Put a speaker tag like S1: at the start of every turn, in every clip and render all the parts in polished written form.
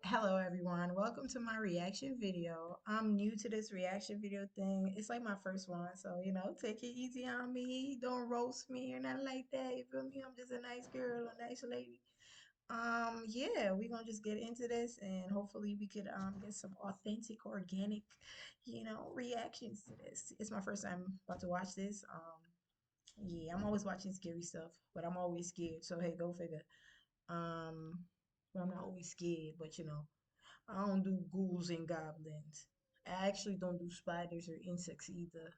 S1: Hello everyone, welcome to my reaction video. I'm new to this reaction video thing. It's like my first one, so take it easy on me. Don't roast me or nothing like that. You feel me? I'm just a nice girl, a nice lady. Yeah, we're gonna just get into this and hopefully we could get some authentic, organic, reactions to this. It's my first time about to watch this. Yeah, I'm always watching scary stuff, but I'm always scared. So hey, go figure. Um, well, I'm not always scared, but I don't do ghouls and goblins. I actually don't do spiders or insects either.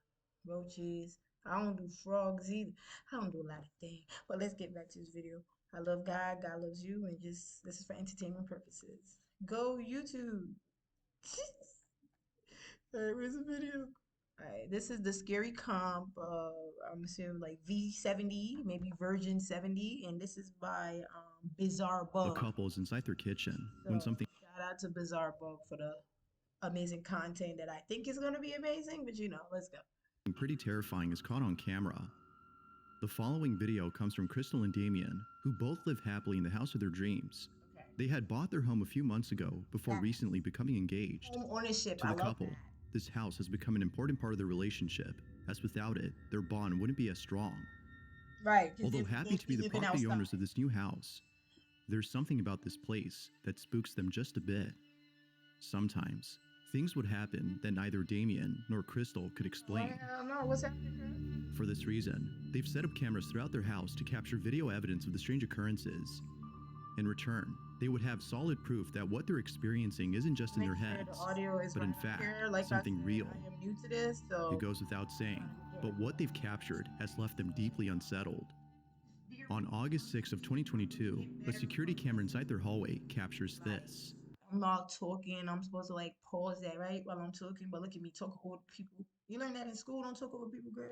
S1: Roaches. I don't do frogs either. I don't do a lot of things. But let's get back to this video. I love God. God loves you. And just this is for entertainment purposes. Go YouTube. All right, where's the video? All right, this is the scary comp. I'm assuming like V70, maybe Virgin 70, and this is by Bizarre
S2: A
S1: Bug.
S2: couple is inside their kitchen when
S1: So
S2: something
S1: shout out to Bizarre Bug for the amazing content that I think is going to be amazing. But let's go.
S2: pretty terrifying is caught on camera. The following video comes from Crystal and Damien, who both live happily in the house of their dreams.
S1: Okay.
S2: They had bought their home a few months ago before
S1: Yes.
S2: recently becoming engaged.
S1: Home ownership.
S2: To
S1: I
S2: the
S1: love
S2: couple,
S1: that.
S2: this house has become an important part of their relationship, as without it, their bond wouldn't be as strong.
S1: Right.
S2: Although happy to be the property owners of this new house, there's something about this place that spooks them just a bit. Sometimes, things would happen that neither Damien nor Crystal could explain.
S1: Well, no, what's happening?
S2: For this reason, they've set up cameras throughout their house to capture video evidence of the strange occurrences. In return, they would have solid proof that what they're experiencing isn't just in their heads, but in fact, something real.
S1: I am new to this, so
S2: It goes without saying, but what they've captured has left them deeply unsettled. On August 6th of 2022, a security camera inside their hallway captures this.
S1: I'm not talking. I'm supposed to like pause that right while I'm talking, but look at me talk over people. You learn that in school. Don't talk over people, girl.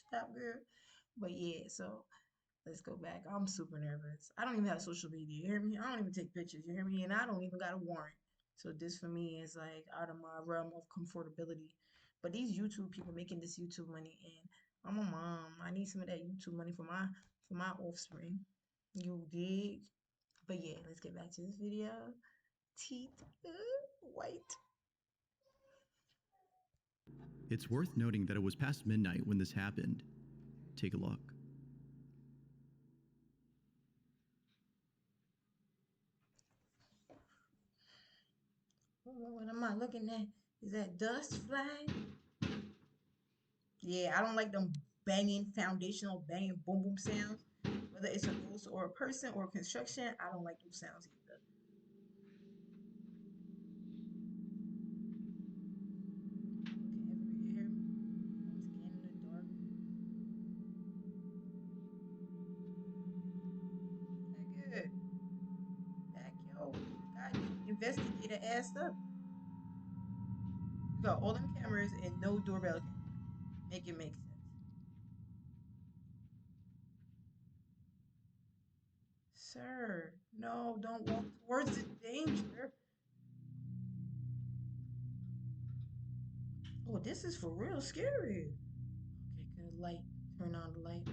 S1: Stop, girl. But yeah, so let's go back. I'm super nervous. I don't even have social media. You hear me? I don't even take pictures. You hear me? And I don't even got a warrant. So this for me is like out of my realm of comfortability. But these YouTube people making this YouTube money, and I'm a mom. I need some of that YouTube money for my offspring. You dig? But yeah, let's get back to this video. Teeth, white.
S2: It's worth noting that it was past midnight when this happened. Take a look.
S1: What am I looking at? Is that dust flying? Yeah, I don't like them banging, foundational banging boom boom sounds. Whether it's a ghost or a person or construction, I don't like those sounds either. Looking everywhere. I'm scanning the dark. That good. Back, yo. God, investigator ass up. You got all them cameras and no doorbell camera. Make it make sense. Sir, no, don't walk towards the danger. Oh, this is for real scary. Okay, good. Light. Turn on the light. Do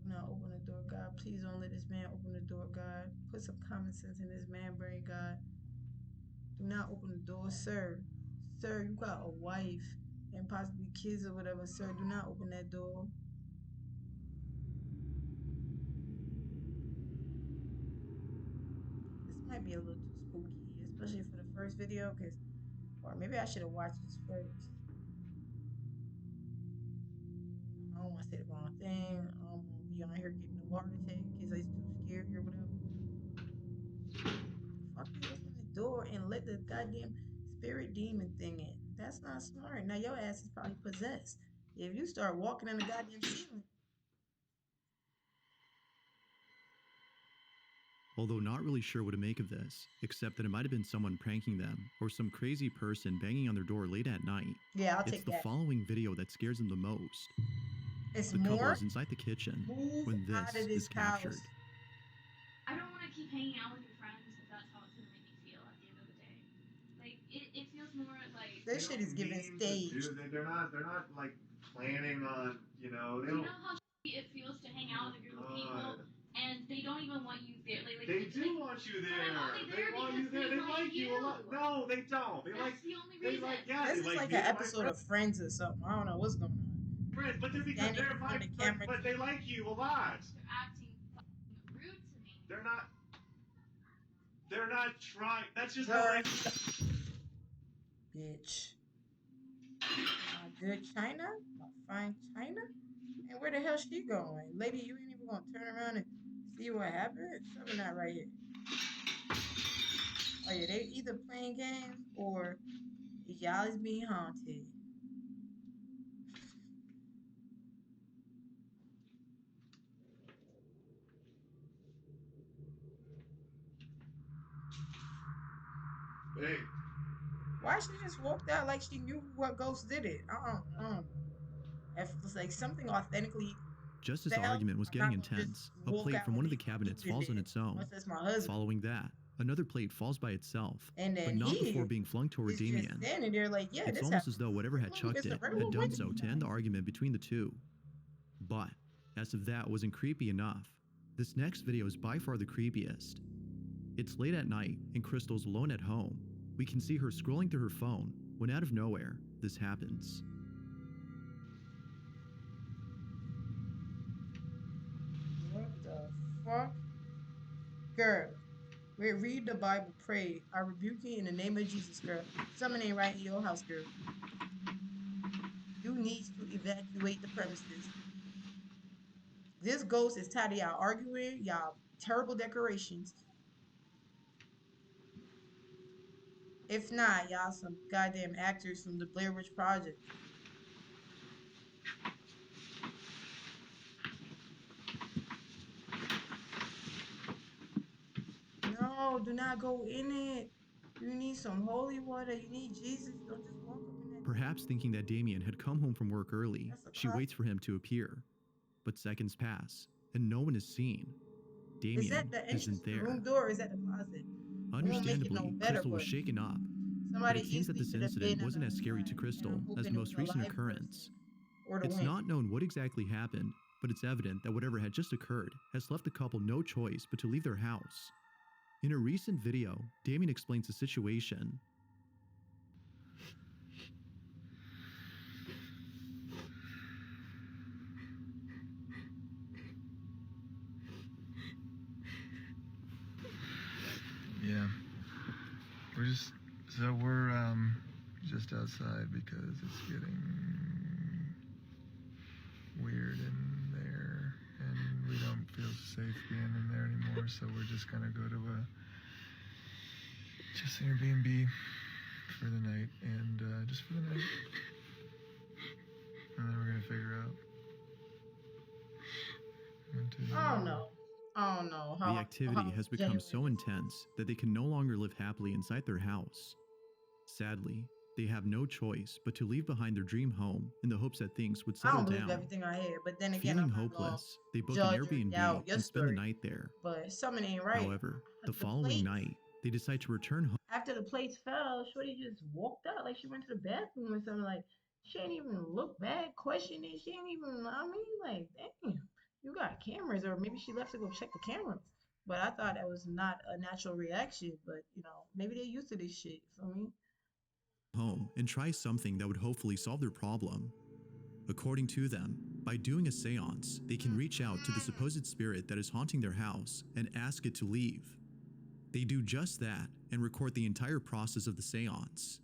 S1: not open the door, God. Please don't let this man open the door, God. Put some common sense in this man brain, God. Do not open the door, sir. Sir, you got a wife and possibly kids or whatever. Sir, do not open that door. This might be a little too spooky, especially for the first video, because, or maybe I should have watched this first. I don't want to say the wrong thing. I don't want to be on here getting a heart attack because it's too scary or whatever. Fuck you, open the door and let the goddamn spirit demon thing in. That's not smart. Now your ass is probably possessed. If you start walking in the goddamn ceiling.
S2: Although not really sure what to make of this, except that it might have been someone pranking them or some crazy person banging on their door late at night.
S1: Yeah, I'll
S2: It's
S1: take
S2: the
S1: that.
S2: following video that scares them the most.
S1: It's
S2: The couple
S1: more.
S2: is inside the kitchen
S1: Move
S2: when
S1: out
S2: this
S1: of this
S2: is captured.
S1: house.
S3: I don't want to keep hanging out with your friends if that's how it's going to make me feel at the end of the day. Like, it feels more like.
S1: This shit is giving stage.
S4: They're not like planning on, they
S3: You
S4: don't.
S3: know how it feels to hang out with a group of people and they don't even want you there. Like
S4: They do want you there. They want you there. They like you a lot. No, they don't. They like. They like. Yeah,
S1: This
S4: they
S1: is
S4: like
S1: like
S4: me
S1: an
S4: and my
S1: episode of Friends or something. I don't know what's going on.
S4: friends, but they're because
S1: Standing
S4: they're
S1: in front
S4: my.
S1: of the camera.
S4: But they like you a lot.
S3: They're acting rude to me.
S4: They're not. They're not trying. That's just
S1: Girl,
S4: how they.
S1: bitch. My good China, my fine China. And where the hell she going? Lady, you ain't even gonna turn around and see what happened? Something not right here. Oh yeah, they either playing games or y'all is being haunted.
S4: Hey.
S1: Why she just walked out like she knew what ghost did it? If it's like something authentically
S2: Just as the
S1: fell,
S2: argument was
S1: I'm
S2: getting
S1: not gonna just
S2: intense, a
S1: walk
S2: plate
S1: out
S2: from
S1: and
S2: one of
S1: be
S2: the cabinets
S1: stupid
S2: falls on
S1: then.
S2: its own.
S1: Unless that's my husband.
S2: Following that, another plate falls by itself,
S1: And then
S2: but not
S1: he
S2: before being flung toward
S1: is just
S2: Damien.
S1: standing there like, yeah,
S2: It's
S1: this
S2: almost as
S1: happened.
S2: though whatever had chucked
S1: Just a
S2: it
S1: regular
S2: had done
S1: Wednesday
S2: so to end the
S1: night.
S2: argument between the two. But, as if that wasn't creepy enough, this next video is by far the creepiest. It's late at night, and Crystal's alone at home. We can see her scrolling through her phone, when out of nowhere, this happens.
S1: What the fuck? Girl, read the Bible, pray. I rebuke you in the name of Jesus, girl. Something ain't right in your house, girl. You need to evacuate the premises. This ghost is tired of y'all arguing, y'all terrible decorations. If not, y'all some goddamn actors from the Blair Witch Project. No, do not go in it. You need some holy water. You need Jesus. Don't just walk up in that.
S2: Perhaps thinking that Damien had come home from work early, she
S1: closet.
S2: waits for him to appear. But seconds pass, and no one is seen. Damien
S1: Is that the entrance
S2: isn't
S1: to the
S2: there.
S1: room door or is that the closet?
S2: Understandably, Crystal was shaken up. But it seems that this incident wasn't as scary to Crystal as the most recent occurrence. It's not known what exactly happened, but it's evident that whatever had just occurred has left the couple no choice but to leave their house. In a recent video, Damien explains the situation.
S5: Yeah. We're just just outside because it's getting weird in there and we don't feel safe being in there anymore, so we're just gonna go to just Airbnb for the night and just for the night. And then we're gonna figure out what to do.
S1: Oh no. Oh no.
S2: The activity has become so intense that they can no longer live happily inside their house. Sadly, they have no choice but to leave behind their dream home in the hopes that things would settle
S1: I don't believe
S2: down.
S1: everything I hear, but then again,
S2: Feeling
S1: I'm not
S2: hopeless, they book an
S1: judge or
S2: Airbnb
S1: doubt your
S2: and spend the
S1: story.
S2: night there.
S1: But something ain't right.
S2: However, the following night, they decide to return home.
S1: After the plates fell, Shorty just walked out like she went to the bathroom or something. Like, she ain't even look back, question it. She ain't even, I mean, like, damn, you got cameras. Or maybe she left to go check the cameras. But I thought that was not a natural reaction. But, you know, maybe they're used to this shit. You feel me?
S2: Home and try something that would hopefully solve their problem. According to them, by doing a seance, they can reach out to the supposed spirit that is haunting their house and ask it to leave. They do just that and record the entire process of the seance.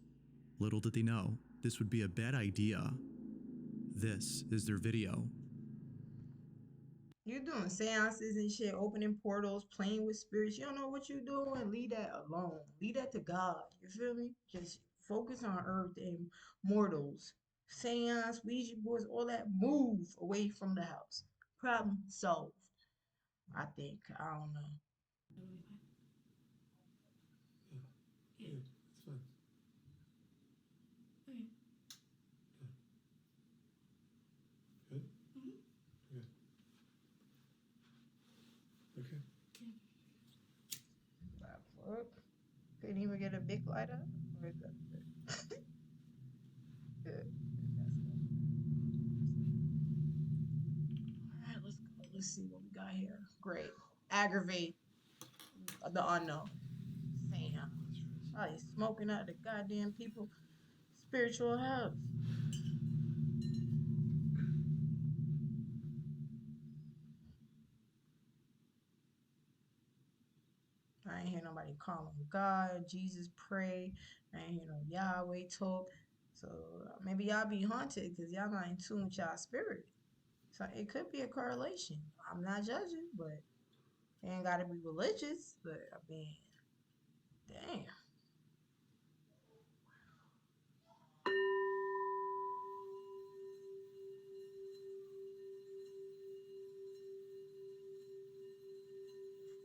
S2: Little did they know, this would be a bad idea. This is their video.
S1: You're doing seances and shit, opening portals, playing with spirits. You don't know what you're doing. Leave that alone. Leave that to God. You feel me? Just focus on earth and mortals. Seance, Ouija boards, all that. Move away from the house. Problem solved. I think. I don't know.
S6: Yeah, it's fine. Okay. Good? Mm-hmm. Good. Okay.
S1: That fuck. Couldn't even get a big light up? Or is that good? Good. Alright, let's go. Let's see what we got here. Great. Aggravate. the unknown. Sam. Oh, he's smoking out the goddamn people spiritual house. I ain't hear nobody call on God, Jesus pray. I ain't hear no Yahweh talk. So maybe y'all be haunted because y'all not in tune with y'all spirit. So it could be a correlation. I'm not judging, but it ain't gotta be religious. But I mean, damn.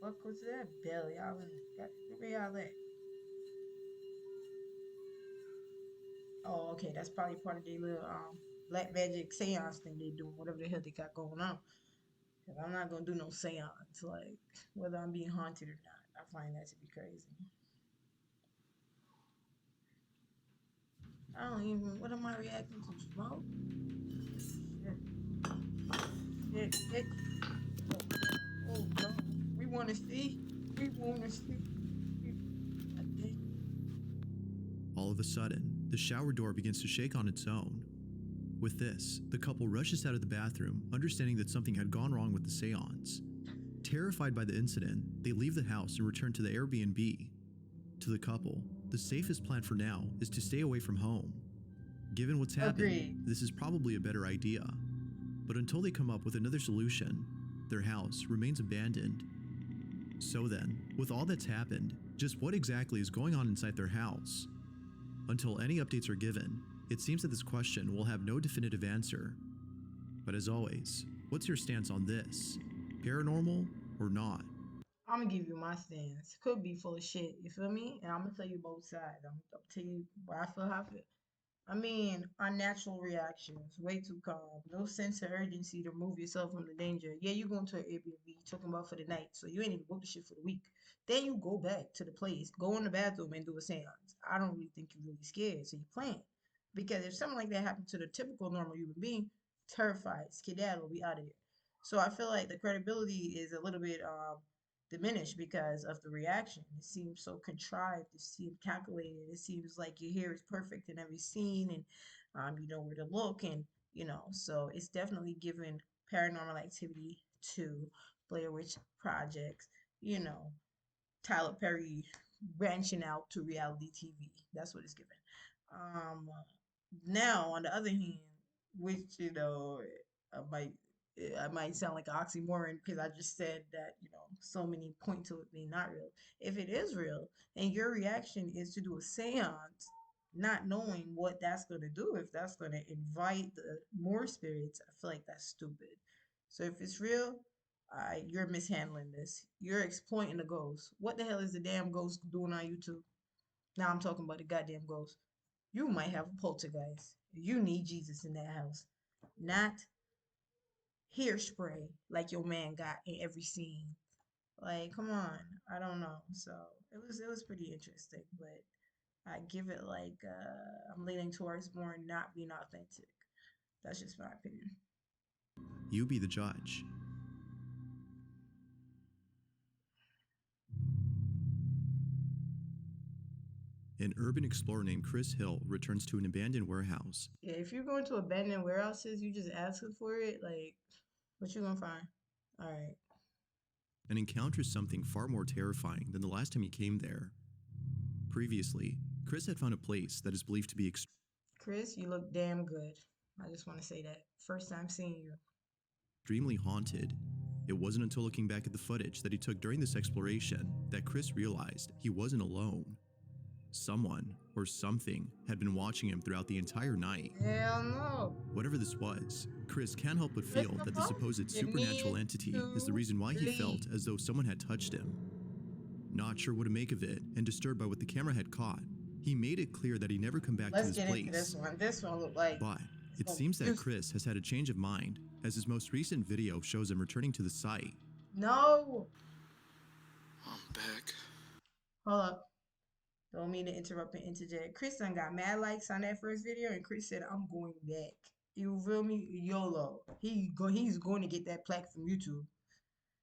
S1: What was that bell? Y'all where y'all at? Oh, okay, that's probably part of their little black magic seance thing they do, whatever the hell they got going on. Cause I'm not gonna do no seance, like whether I'm being haunted or not. I find that to be crazy. I don't even. What am I reacting to? Smoke? Shit, shit. Oh no. We want to see. We want to see.
S2: All of a sudden, the shower door begins to shake on its own. With this, the couple rushes out of the bathroom, understanding that something had gone wrong with the seance. Terrified by the incident, they leave the house and return to the Airbnb. To the couple, the safest plan for now is to stay away from home. Given what's happened, this is probably a better idea. But until they come up with another solution, their house remains abandoned. So then, with all that's happened, just what exactly is going on inside their house? Until any updates are given, it seems that this question will have no definitive answer. But as always, what's your stance on this? Paranormal or not?
S1: I'm gonna give you my stance. Could be full of shit, you feel me? And I'm gonna tell you both sides. I'm gonna tell you where I feel, how I feel. I mean, unnatural reactions, way too calm, no sense of urgency to remove yourself from the danger. Yeah, you going to an Airbnb, you talking about for the night, so you ain't even booked the shit for the week. Then you go back to the place, go in the bathroom and do a seance. I don't really think you're really scared, so you playing. Because if something like that happened to the typical normal human being, terrified, skedaddle, be out of there. So I feel like the credibility is a little bit diminished because of the reaction. It seems so contrived. It seems calculated. It seems like your hair is perfect in every scene, and you know where to look, and so it's definitely given paranormal activity to Blair Witch Projects. You know, Tyler Perry branching out to reality TV. That's what it's given. Um, Now, on the other hand, which I might I might sound like an oxymoron because I just said that so many point to it being not real. If it is real, and your reaction is to do a seance, not knowing what that's going to do, if that's going to invite the more spirits, I feel like that's stupid. So if it's real, you're mishandling this. You're exploiting the ghost. What the hell is the damn ghost doing on YouTube? Now I'm talking about the goddamn ghost. You might have a poltergeist. You need Jesus in that house, not hairspray like your man got in every scene. Like, come on. I don't know. So it was pretty interesting, but I give it like I'm leaning towards more not being authentic. That's just my opinion.
S2: You be the judge. An urban explorer named Chris Hill returns to an abandoned warehouse.
S1: Yeah, if you're going to abandoned warehouses, you just asking for it. Like, what you gonna find? All right.
S2: And encounters something far more terrifying than the last time he came there. Previously, Chris had found a place that is believed to be
S1: Chris, you look damn good. I just want to say that. First time seeing you.
S2: Extremely haunted. It wasn't until looking back at the footage that he took during this exploration that Chris realized he wasn't alone. Someone or something had been watching him throughout the entire night.
S1: Hell no.
S2: Whatever this was, Chris can't help but feel that the supposed supernatural entity is the reason why he felt as though someone had touched him. Not sure what to make of it and disturbed by what the camera had caught, he made it clear that he never come back to this place.
S1: Let's get into this one. This one looked like...
S2: But it seems that Chris has had a change of mind, as his most recent video shows him returning to the site.
S1: No!
S5: I'm back.
S1: Hold up. Don't mean to interrupt and interject. Chris done got mad likes on that first video, and Chris said, I'm going back. You feel me? YOLO. He's going to get that plaque from YouTube.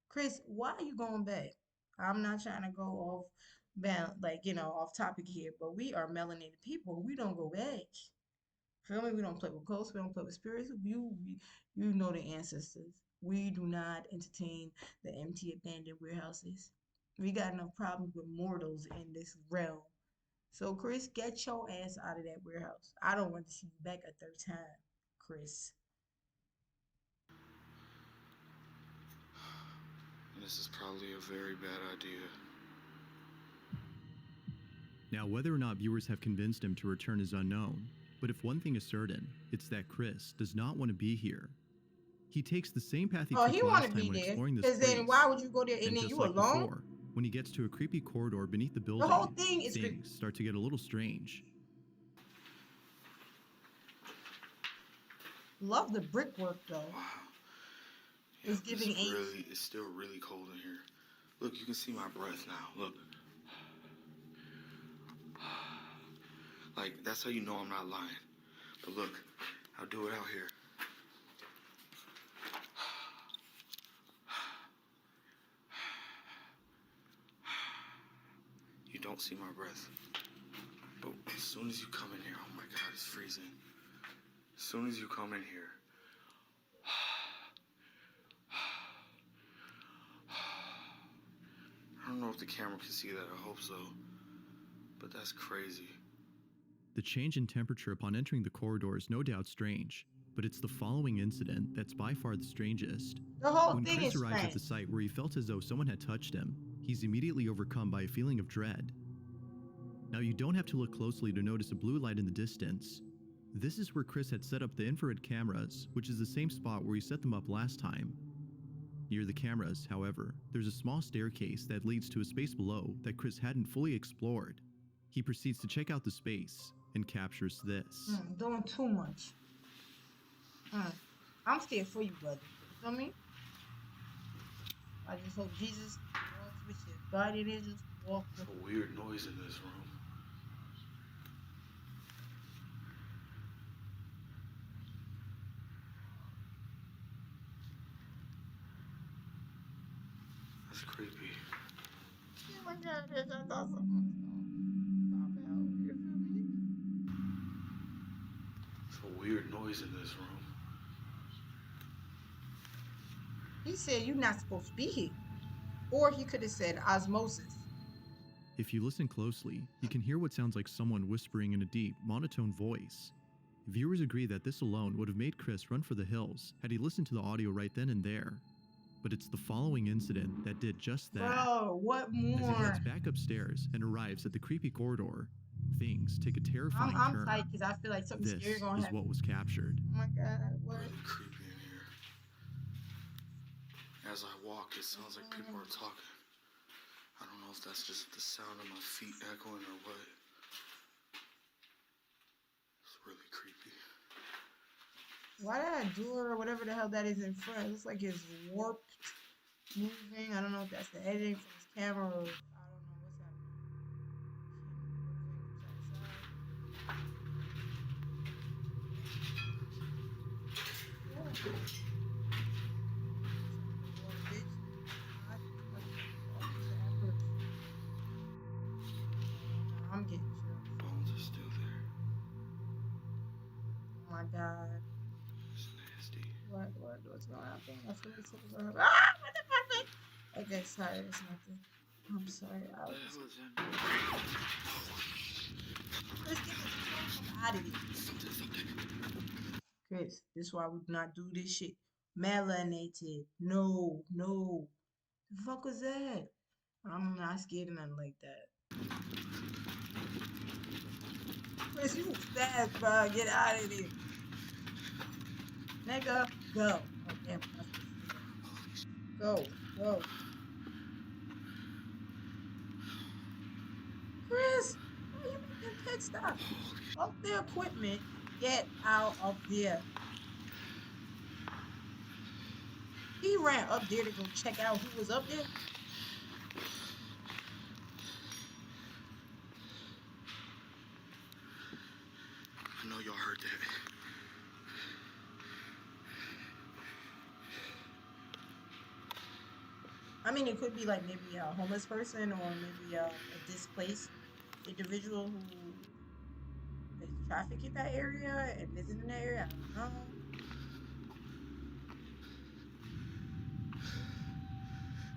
S1: Chris, why are you going back? I'm not trying to go off, like, off topic here, but we are melanated people. We don't go back. Feel me? We don't play with ghosts. We don't play with spirits. You know the ancestors. We do not entertain the empty, abandoned warehouses. We got enough problems with mortals in this realm. So, Chris, get your ass out of that warehouse. I don't want to see you back a third time, Chris.
S7: This is probably a very bad idea.
S2: Now, whether or not viewers have convinced him to return is unknown, but if one thing is certain, it's that Chris does not want to be here. He takes the same path he took last time when exploring this place.
S1: Then why would you go there and then
S2: just
S1: you
S2: like
S1: alone?
S2: before, when he gets to a creepy corridor beneath the building,
S1: the whole thing is
S2: things start to get a little strange.
S1: Love the brickwork though.
S7: Wow. Yeah,
S1: it's giving
S7: it's still really cold in here. Look, you can see my breath now. Look. Like, that's how you know I'm not lying. But look, I'll do it out here. You don't see my breath. But as soon as you come in here, oh my God, it's freezing. As soon as you come in here, I don't know if the camera can see that. I hope so. But that's crazy.
S2: The change in temperature upon entering the corridor is no doubt strange, but it's the following incident that's by far the strangest.
S1: The whole
S2: when
S1: thing
S2: Chris
S1: is
S2: arrives
S1: strange.
S2: at the site where he felt as though someone had touched him, he's immediately overcome by a feeling of dread. Now, you don't have to look closely to notice a blue light in the distance. This is where Chris had set up the infrared cameras, which is the same spot where he set them up last time. Near the cameras, however, there's a small staircase that leads to a space below that Chris hadn't fully explored. He proceeds to check out the space and captures this.
S1: Doing too much. I'm scared for you, brother. You feel me? I just hope Jesus walks with you. Guardian angels walk with you.
S7: A weird noise in this room. That's creepy.
S1: Oh my God, I thought something was gonna pop out. You feel me?
S7: It's a weird noise in this room.
S1: He said you're not supposed to be here. Or he could have said osmosis.
S2: If you listen closely, you can hear what sounds like someone whispering in a deep, monotone voice. Viewers agree that this alone would have made Chris run for the hills had he listened to the audio right then and there. But it's the following incident that did just that.
S1: Bro, what more?
S2: As he heads back upstairs and arrives at the creepy corridor, things take a terrifying turn.
S1: I'm tight because I feel like something scary gonna happen.
S2: This is what was captured.
S1: Oh my God, what?
S7: Really creepy in here. As I walk, it sounds like people are talking. I don't know if that's just the sound of my feet echoing or what. It's really creepy.
S1: Why that door or whatever the hell that is in front? It looks like it's warped, moving. I don't know if that's the editing from his camera or I don't know what's happening. I'm getting chills.
S7: Bones are still there.
S1: Oh my God.
S7: It's nasty.
S1: What's going on? I feel like something's going to happen. Ah! What the fuck? Okay, sorry, it's nothing. I'm sorry. Let's get this out of here. Chris, this is why we do not do this shit. Melanated. No. The fuck was that? I'm not scared of nothing like that. Chris, you fast, bro. Get out of here. Nigga, go. Oh, damn. Go. Chris, why you making pit stop? Off the equipment. Get out of there. He ran up there to go check out who was up there.
S7: I know y'all heard that.
S1: I mean, it could be like maybe a homeless person or maybe a displaced individual who is trafficked in that area and visiting that area. I don't know.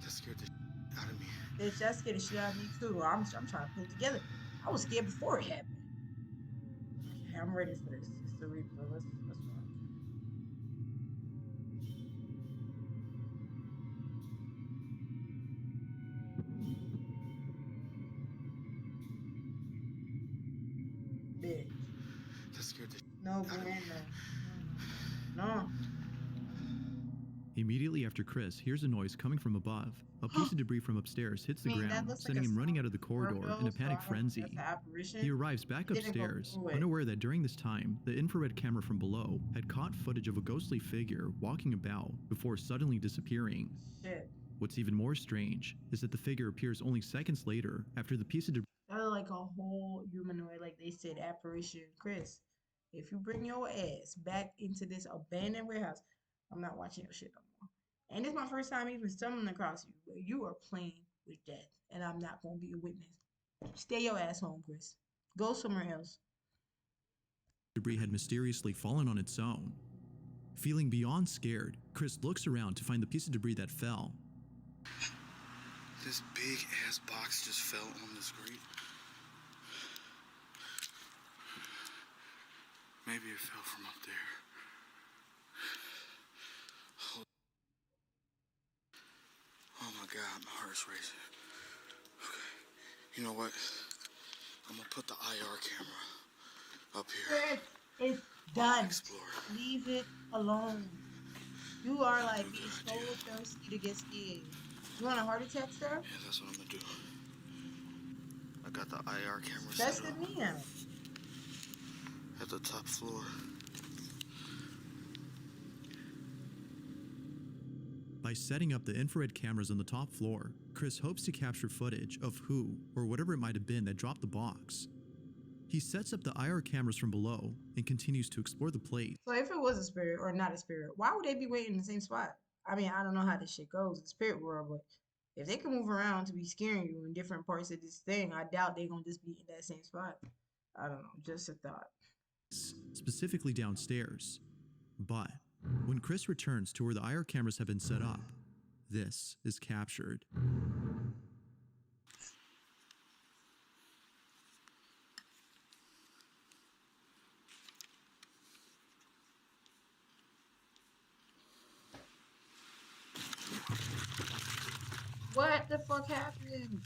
S7: That scared the out of me.
S1: Bitch, that scared the shit out of me too. I'm trying to pull it together. I was scared before it happened. Okay, I'm ready for this. It's the replay. Let's watch. Bitch.
S7: That scared the
S1: No
S7: out of me.
S1: bueno. No.
S2: Immediately after Chris hears a noise coming from above, a piece of debris from upstairs hits the
S1: I mean, that
S2: ground,
S1: looks like
S2: sending
S1: a
S2: him running
S1: solid
S2: out of the corridor
S1: doorbell,
S2: in a
S1: so
S2: panic
S1: I don't know if
S2: frenzy.
S1: that's an apparition.
S2: He arrives back
S1: It didn't go
S2: upstairs,
S1: through it.
S2: unaware that during this time, the infrared camera from below had caught footage of a ghostly figure walking about before suddenly disappearing.
S1: Shit.
S2: What's even more strange is that the figure appears only seconds later after the piece of debris
S1: That look like a whole humanoid, like they said, apparition. Chris, if you bring your ass back into this abandoned warehouse, I'm not watching your shit no more. And it's my first time even stumbling across you, but you are playing with death, and I'm not gonna be a witness. Stay your ass home, Chris. Go somewhere else.
S2: debris had mysteriously fallen on its own. Feeling beyond scared, Chris looks around to find the piece of debris that fell.
S7: This big ass box just fell on this grate. Maybe it fell from up there. Oh my God, my heart's racing. Okay, you know what? I'm gonna put the IR camera up here.
S1: Chris, it's done.
S7: Explore.
S1: Leave it alone. You are like being so thirsty to get scared. You want a heart attack, sir?
S7: Yeah, that's what I'm gonna do. I got the IR camera
S1: That's
S7: set
S1: the
S7: up
S1: me out.
S7: at the top floor.
S2: By setting up the infrared cameras on the top floor, Chris hopes to capture footage of who or whatever it might have been that dropped the box. He sets up the IR cameras from below and continues to explore the place.
S1: So if it was a spirit or not a spirit, why would they be waiting in the same spot? I mean, I don't know how this shit goes in spirit world, but if they can move around to be scaring you in different parts of this thing, I doubt they're gonna just be in that same spot. I don't know, just a thought.
S2: Specifically downstairs. But when Chris returns to where the IR cameras have been set up, this is captured.
S1: What the fuck happened?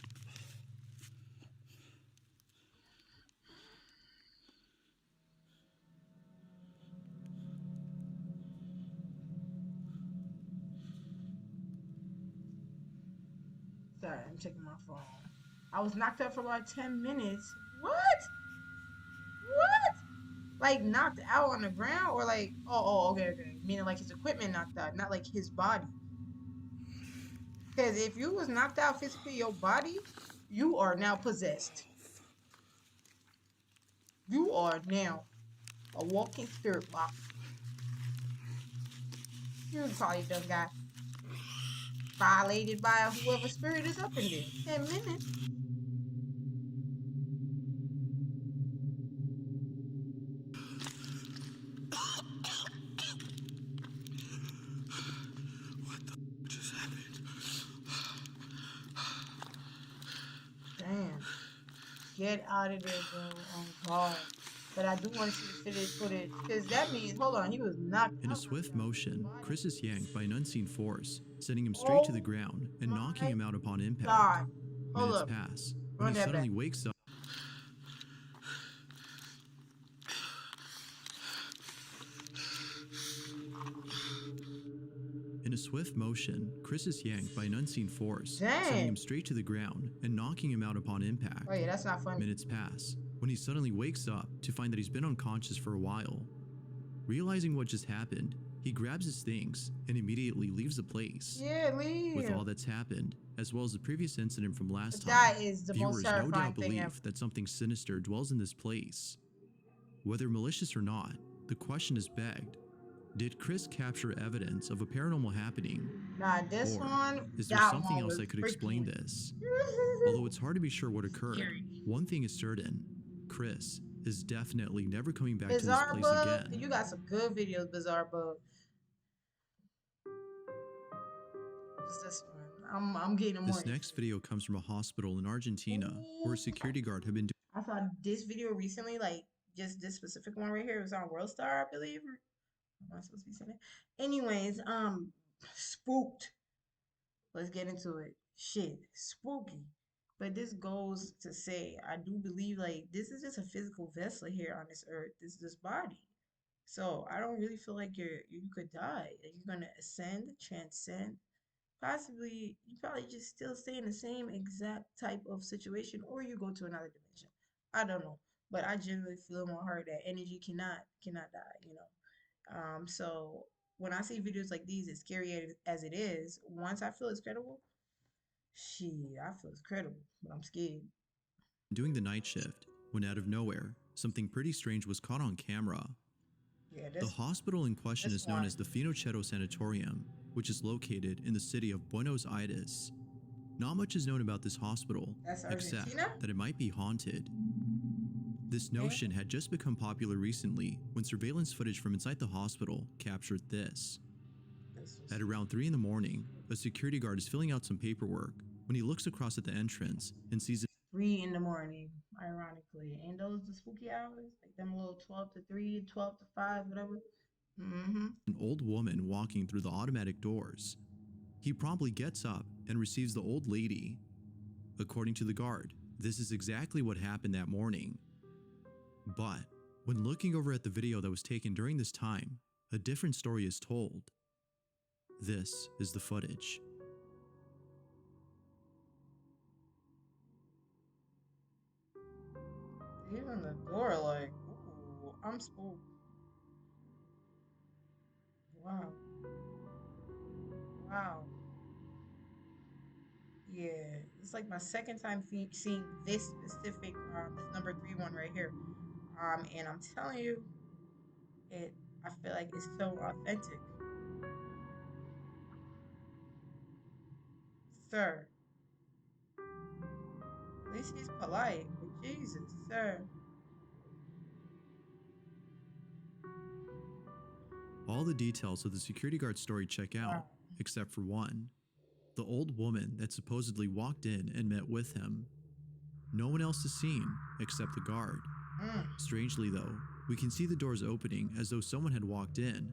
S1: Sorry, I'm checking my phone. I was knocked out for about 10 minutes. What? What? Like knocked out on the ground or like, okay. Meaning like his equipment knocked out, not like his body. Because if you was knocked out physically, your body, you are now possessed. You are now a walking spirit box. You probably done got violated by whoever spirit is up in there. 10 minutes.
S7: What the just happened?
S1: Damn. Get out of there, bro. Oh, God. But I do want to see the footage, because that means, hold on, he was knocked out.
S2: In a swift motion, Chris is yanked by an unseen force, sending him straight to the ground and knocking him out upon impact.
S1: God. Hold
S2: Minutes
S1: up.
S2: pass,
S1: Run
S2: when he
S1: that
S2: suddenly
S1: back.
S2: wakes up. In a swift motion, Chris is yanked by an unseen force, sending him straight to the ground and knocking him out upon impact.
S1: Oh yeah, that's not funny.
S2: Minutes pass, when he suddenly wakes up to find that he's been unconscious for a while. Realizing what just happened, he grabs his things and immediately leaves the place.
S1: Yeah, leave.
S2: With all that's happened, as well as the previous incident from last time,
S1: That is the most
S2: viewers no
S1: terrifying
S2: doubt
S1: thing ever.
S2: believe that something sinister dwells in this place. Whether malicious or not, the question is begged, Did Chris capture evidence of a paranormal happening?
S1: Nah, this
S2: Or
S1: one,
S2: is there
S1: that
S2: something
S1: one
S2: else
S1: was
S2: that could explain
S1: freaking
S2: this? Although it's hard to be sure what occurred,
S1: scary.
S2: one thing is certain: Chris is definitely never coming back to this
S1: Bizarre
S2: place
S1: Bug,
S2: again.
S1: you got some good videos, Bizarre Bug. What's this one? I'm getting more.
S2: This next video comes from a hospital in Argentina where a security guard had been
S1: I saw this video recently, like just this specific one right here. It was on World Star, I believe. Am I supposed to be saying it? Anyways, spooked. Let's get into it. Shit, spooky. But this goes to say, I do believe like this is just a physical vessel here on this earth. This body. So I don't really feel like you could die. Like, you're gonna ascend, transcend. Possibly, you probably just still stay in the same exact type of situation, or you go to another dimension. I don't know, but I generally feel in my heart that energy cannot die. So when I see videos like these, as scary as it is, once I feel it's credible, shit, I feel it's credible, but I'm scared.
S2: doing the night shift when out of nowhere, something pretty strange was caught on camera.
S1: Yeah,
S2: The hospital in question is known as the Finochetto Sanatorium, which is located in the city of Buenos Aires. Not much is known about this hospital, except that it might be haunted. This notion had just become popular recently when surveillance footage from inside the hospital captured this. At around 3 in the morning, a security guard is filling out some paperwork when he looks across at the entrance and sees
S1: 3 in the morning, ironically. Ain't those the spooky hours? Like them little 12 to 3, 12 to 5, whatever.
S2: an old woman walking through the automatic doors. He promptly gets up and receives the old lady. According to the guard, this is exactly what happened that morning. But when looking over at the video that was taken during this time, a different story is told. This is the footage.
S1: Even the door, like, ooh, I'm spooked. Wow. Wow. Yeah, it's like my second time seeing this specific, this number 3 one right here. And I'm telling you, I feel like it's so authentic. Sir. At least he's polite. But Jesus, sir.
S2: All the details of the security guard story check out, except for one. The old woman that supposedly walked in and met with him. No one else is seen except the guard. Strangely though, we can see the doors opening as though someone had walked in.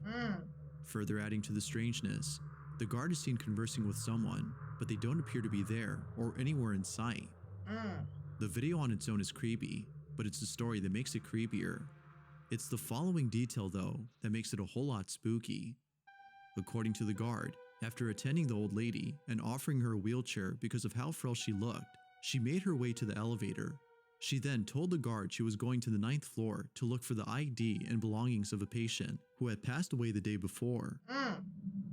S2: Further adding to the strangeness, the guard is seen conversing with someone, but they don't appear to be there or anywhere in sight. The video on its own is creepy, but it's the story that makes it creepier. It's the following detail though that makes it a whole lot spooky. According to the guard, after attending the old lady and offering her a wheelchair because of how frail she looked, she made her way to the elevator. She then told the guard she was going to the 9th floor to look for the ID and belongings of a patient who had passed away the day before.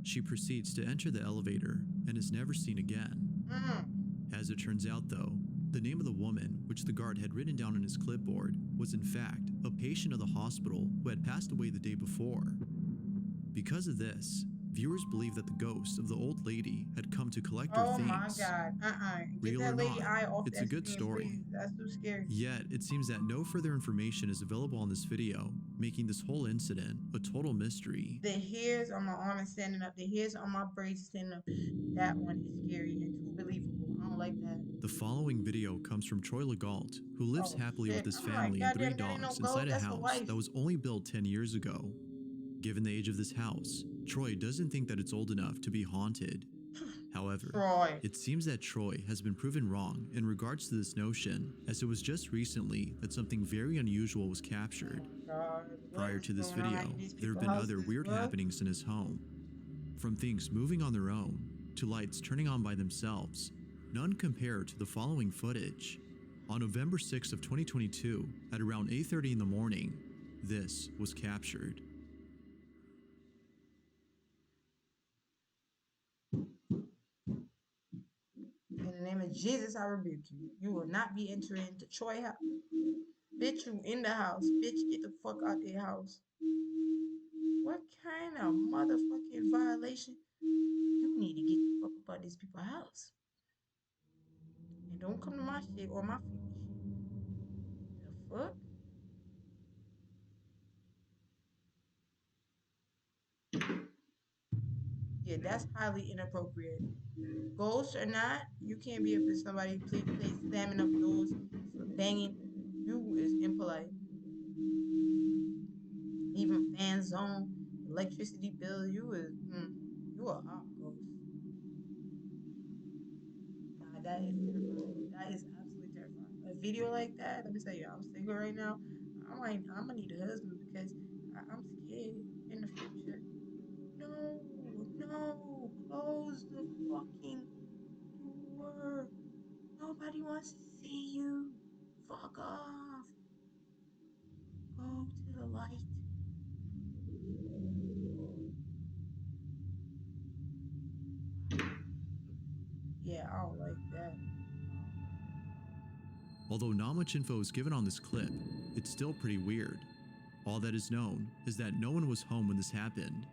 S2: She proceeds to enter the elevator and is never seen again. As it turns out though, the name of the woman, which the guard had written down on his clipboard, was in fact a patient of the hospital who had passed away the day before. Because of this, viewers believe that the ghost of the old lady had come to collect her things.
S1: Oh my God, Get
S2: Real
S1: that
S2: or
S1: lady
S2: not,
S1: eye off
S2: it's
S1: that
S2: a good
S1: screen,
S2: story.
S1: please. That's too scary.
S2: Yet, it seems that no further information is available on this video, making this whole incident a total mystery.
S1: The hairs on my arm is standing up. The hairs on my braids standing up. That one is scary and too believable. I don't like that.
S2: The following video comes from Troy Legault, who lives happily with his
S1: I'm like,
S2: family and 3
S1: goddamn, that ain't no
S2: dogs
S1: goat,
S2: inside a
S1: that's the
S2: house
S1: wife.
S2: that was only built 10 years ago. Given the age of this house, Troy doesn't think that it's old enough to be haunted. However, it seems that Troy has been proven wrong in regards to this notion, as it was just recently that something very unusual was captured. Prior to this video, there have been other weird happenings in his home. From things moving on their own, to lights turning on by themselves, none compare to the following footage. On November 6th of 2022, at around 8:30 in the morning, this was captured.
S1: In the name of Jesus, I rebuke you. You will not be entering the Troy house. Bitch, you in the house. Bitch, get the fuck out the house. What kind of motherfucking violation? You need to get the fuck up out these people's house. And don't come to my shit or my freaky shit. The fuck? Yeah, that's highly inappropriate. Ghost or not, you can't be up in somebody place slamming up doors, banging. You is impolite. Even fan zone, electricity bill. You a hot ghost. Nah, that is terrifying. That is absolutely terrifying. A video like that, let me tell you, I'm single right now. I'm gonna need a husband because I'm scared in the future. No, no, close the fucking door. Nobody wants to see you. Fuck off. Go to the light. Yeah, I don't like that.
S2: Although not much info is given on this clip, it's still pretty weird. All that is known is that no one was home when this happened.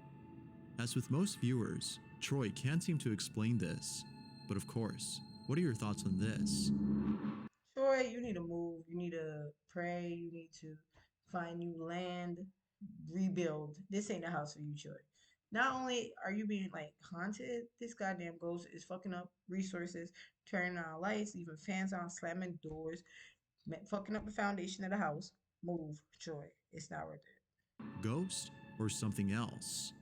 S2: As with most viewers, Troy can't seem to explain this. But of course, what are your thoughts on this?
S1: Troy, you need to move. You need to pray. You need to find new land, rebuild. This ain't a house for you, Troy. Not only are you being like haunted, this goddamn ghost is fucking up resources, turning on lights, leaving fans on, slamming doors, fucking up the foundation of the house. Move, Troy. It's not worth it.
S2: Ghost or something else?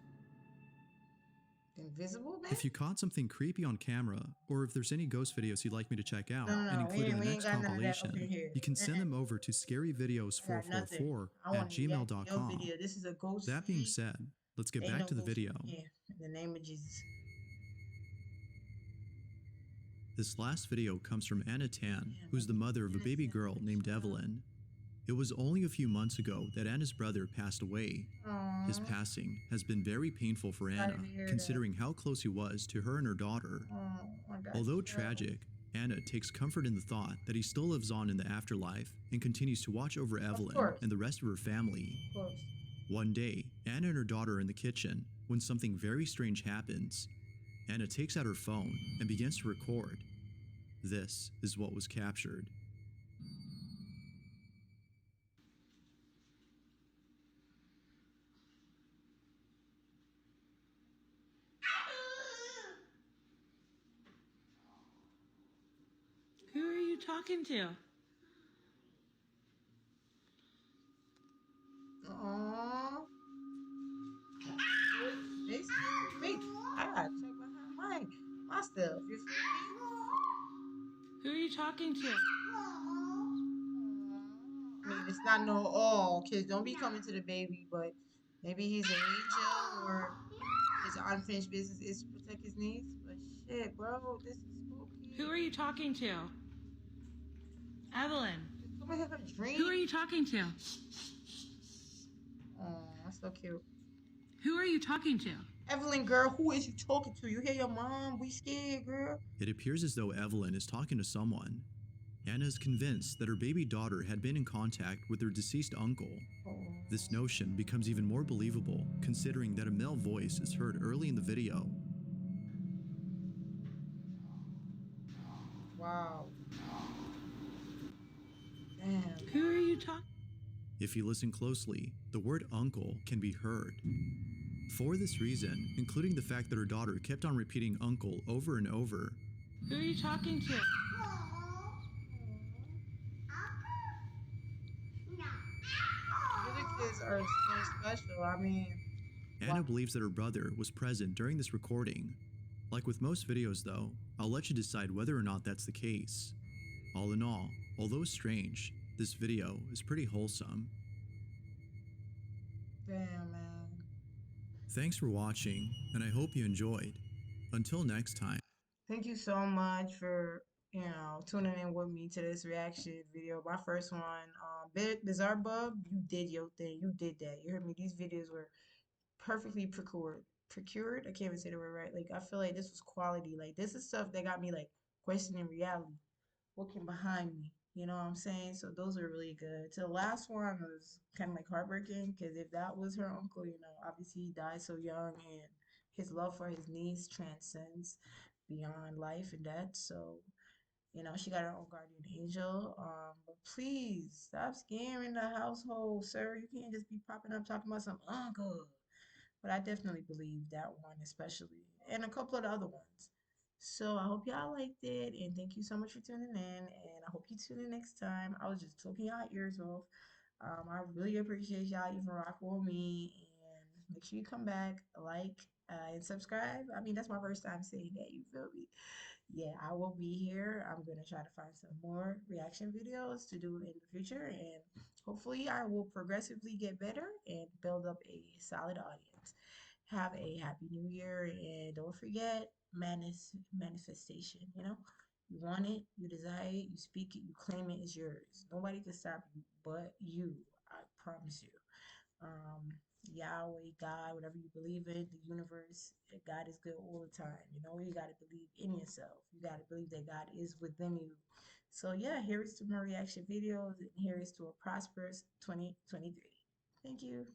S1: Invisible, man?
S2: If you caught something creepy on camera, or if there's any ghost videos you'd like me to check out
S1: No,
S2: and include in the
S1: we ain't
S2: next
S1: got none of that up in
S2: compilation,
S1: here.
S2: you can send them over to
S1: I got nothing.
S2: scaryvideos444
S1: I
S2: at
S1: want to react to your
S2: gmail.com.
S1: video. This is a ghost
S2: That being
S1: feed.
S2: said, let's get
S1: Ain't
S2: back
S1: no
S2: to the
S1: ghost
S2: video.
S1: in the name of Jesus.
S2: This last video comes from Anna Tan, who's the mother of a baby girl named Evelyn. It was only a few months ago that Anna's brother passed away.
S1: Aww.
S2: His passing has been very painful for Anna, considering how close he was to her and her daughter. Although tragic, Anna takes comfort in the thought that he still lives on in the afterlife and continues to watch over Evelyn and the rest of her family. One day, Anna and her daughter are in the kitchen when something very strange happens. Anna takes out her phone and begins to record. This is what was captured.
S8: Who are you talking to?
S1: Aww. They scared me. I gotta check behind my stuff. You feel me?
S8: Who are you talking to?
S1: I mean, it's not no all kids. Don't be coming to the baby, but maybe he's an angel or his unfinished business is to protect his needs. But shit, bro, this is spooky.
S8: Who are you talking to? Evelyn.
S1: Just come and have a dream.
S8: Who are you talking to?
S1: Oh, that's so cute.
S8: Who are you talking to?
S1: Evelyn, girl, who is you talking to? You hear your mom? We scared, girl.
S2: It appears as though Evelyn is talking to someone. Anna is convinced that her baby daughter had been in contact with her deceased uncle. This notion becomes even more believable considering that a male voice is heard early in the video.
S1: Wow. Damn.
S8: Who are you talking?
S2: If you listen closely, the word uncle can be heard. For this reason, including the fact that her daughter kept on repeating uncle over and over.
S8: Who are you talking to?
S1: Little kids are so special. I mean,
S2: Anna believes that her brother was present during this recording. Like with most videos though, I'll let you decide whether or not that's the case. All in all, although strange, this video is pretty wholesome.
S1: damn, man.
S2: Thanks for watching, and I hope you enjoyed. Until next time.
S1: Thank you so much for, tuning in with me to this reaction video. My first one, Bizarre Bub, you did your thing. You did that. You heard me. These videos were perfectly procured. I can't even say the word right. Like, I feel like this was quality. Like, this is stuff that got me like questioning reality. What can behind me? You know what I'm saying? So those are really good. So the last one was kind of like heartbreaking because if that was her uncle, you know, obviously he died so young and his love for his niece transcends beyond life and death. So, you know, she got her own guardian angel. But please stop scaring the household, sir. You can't just be popping up talking about some uncle. But I definitely believe that one, especially, and a couple of the other ones. So I hope y'all liked it, and thank you so much for tuning in. And I hope you tune in next time. I was just talking y'all ears off. I really appreciate y'all even rocking with me, and make sure you come back, like, and subscribe. I mean, that's my first time saying that. You feel me? Yeah, I will be here. I'm gonna try to find some more reaction videos to do in the future, and hopefully, I will progressively get better and build up a solid audience. Have a happy new year, and don't forget manifestation. You know, you want it, you desire it, you speak it, you claim it, it's yours. Nobody can stop you but you. I promise you. um, Yahweh, God, whatever you believe in, the universe, God is good all the time. You know, you got to believe in yourself. You got to believe that God is within you. So, yeah, here is to more reaction videos, and here is to a prosperous 2023. Thank you.